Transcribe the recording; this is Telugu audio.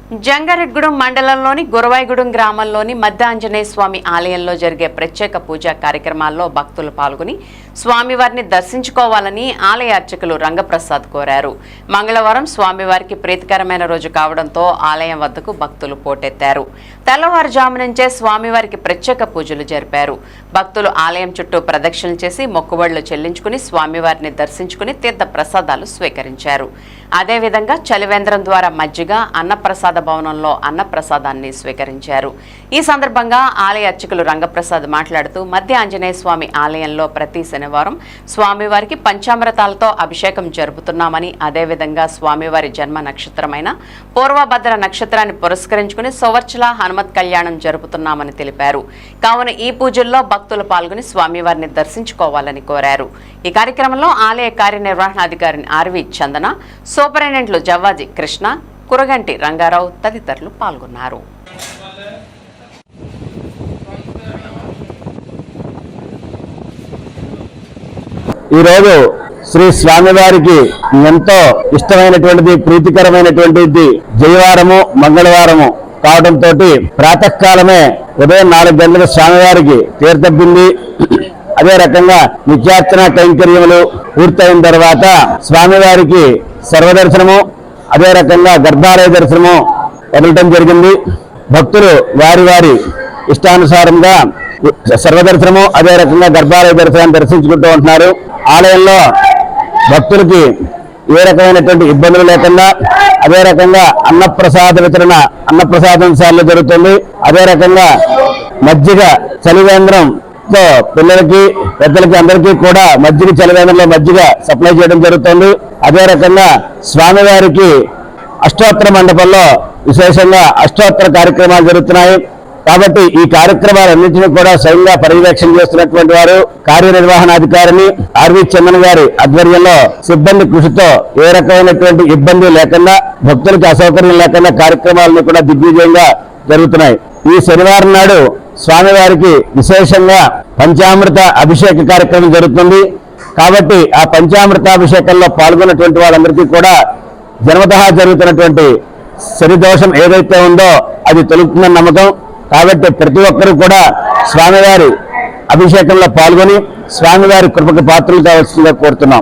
జంగారెడ్గూడెం మండలంలోని గురవాయిగూడెం గ్రామంలోని మధ్య ఆంజనేయ స్వామి ఆలయంలో జరిగే ప్రత్యేక పూజా కార్యక్రమాల్లో భక్తులు పాల్గొని స్వామివారిని దర్శించుకోవాలని ఆలయ అర్చకులు రంగప్రసాద్ కోరారు. మంగళవారం స్వామివారికి ప్రీతికరమైన రోజు కావడంతో ఆలయం వద్దకు భక్తులు పోటెత్తారు. తెల్లవారుజాము నుంచే స్వామివారికి ప్రత్యేక పూజలు జరిపారు. భక్తులు ఆలయం చుట్టూ ప్రదక్షిణలు చేసి మొక్కుబడులు చెల్లించుకుని స్వామివారిని దర్శించుకుని తీర్థ ప్రసాదాలు స్వీకరించారు. అదేవిధంగా చలివేంద్రం ద్వారా మజ్జిగ అన్నప్రసాద భవనంలో అన్నప్రసాదాన్ని స్వీకరించారు. ఈ సందర్భంగా ఆలయ అర్చకులు రంగప్రసాద్ మాట్లాడుతూ మధ్య ఆంజనేయ స్వామి ఆలయంలో ప్రతి శనివారం స్వామివారికి పంచామృతాలతో అభిషేకం జరుపుతున్నామని, అదేవిధంగా స్వామివారి జన్మ నక్షత్రమైన పూర్వభద్ర నక్షత్రాన్ని పురస్కరించుకుని సోవర్చల హనుమత్ కళ్యాణం జరుపుతున్నామని తెలిపారు. కావున ఈ పూజల్లో భక్తులు పాల్గొని స్వామివారిని దర్శించుకోవాలని కోరారు. ఈ కార్యక్రమంలో ఆలయ కార్యనిర్వహణాధికారిని ఆర్వి చందన, సూపరింటెండెంట్లు జవ్వాజీ కృష్ణ, కురగంటి రంగారావు తదితరులు పాల్గొన్నారు. ఈరోజు శ్రీ స్వామివారికి ఎంతో ఇష్టమైనటువంటిది, ప్రీతికరమైనటువంటిది జయవారము, మంగళవారము కావడంతో ప్రాతకాలమే ఉదయం 4 గంటలకు స్వామివారికి తీర్థబింది, అదే రకంగా నిత్యార్చన కైంకర్యములు పూర్తయిన తర్వాత స్వామివారికి సర్వదర్శనము, అదే రకంగా గర్భాలయ దర్శనము వదలటం జరిగింది. భక్తులు వారి వారి ఇష్టానుసారంగా సర్వదర్శనము, అదే రకంగా గర్భాలయ దర్శనాన్ని దర్శించుకుంటూ ఉంటున్నారు. ఆలయంలో భక్తులకి ఏ రకమైనటువంటి ఇబ్బందులు లేకుండా అదే రకంగా అన్నప్రసాద వితరణ అన్నప్రసాదం సార్లు జరుగుతుంది. అదే రకంగా మజ్జిగ చలివేంద్రం పిల్లలకి పెద్దలకి అందరికీ కూడా మజ్జిగ చలివేంద్రంలో మజ్జిగ సప్లై చేయడం జరుగుతుంది. అదే రకంగా స్వామివారికి అష్టోత్తర మండపంలో విశేషంగా అష్టోత్తర కార్యక్రమాలు జరుగుతున్నాయి. కాబట్టి ఈ కార్యక్రమాలన్నింటినీ కూడా స్వయంగా పర్యవేక్షణ చేస్తున్నటువంటి వారు కార్యనిర్వహణాధికారిని ఆర్వి చందన గారి ఆధ్వర్యంలో సిబ్బంది కృషితో ఏ రకమైనటువంటి ఇబ్బంది లేకుండా, భక్తులకు అసౌకర్యం లేకుండా కార్యక్రమాలను కూడా దిగ్విజయంగా జరుగుతున్నాయి. ఈ శనివారం నాడు స్వామివారికి విశేషంగా పంచామృత అభిషేక కార్యక్రమం జరుగుతుంది. కాబట్టి ఆ పంచామృతాభిషేకంలో పాల్గొన్నటువంటి వాళ్ళందరికీ కూడా జన్మతః జరుగుతున్నటువంటి శని దోషం ఏదైతే ఉందో అది తొలుగుతుందని నమ్మకం. కాబట్టి ప్రతి ఒక్కరూ కూడా స్వామివారి అభిషేకంలో పాల్గొని స్వామివారి కృపకు పాత్రలు కావాల్సిందిగా కోరుతున్నాం.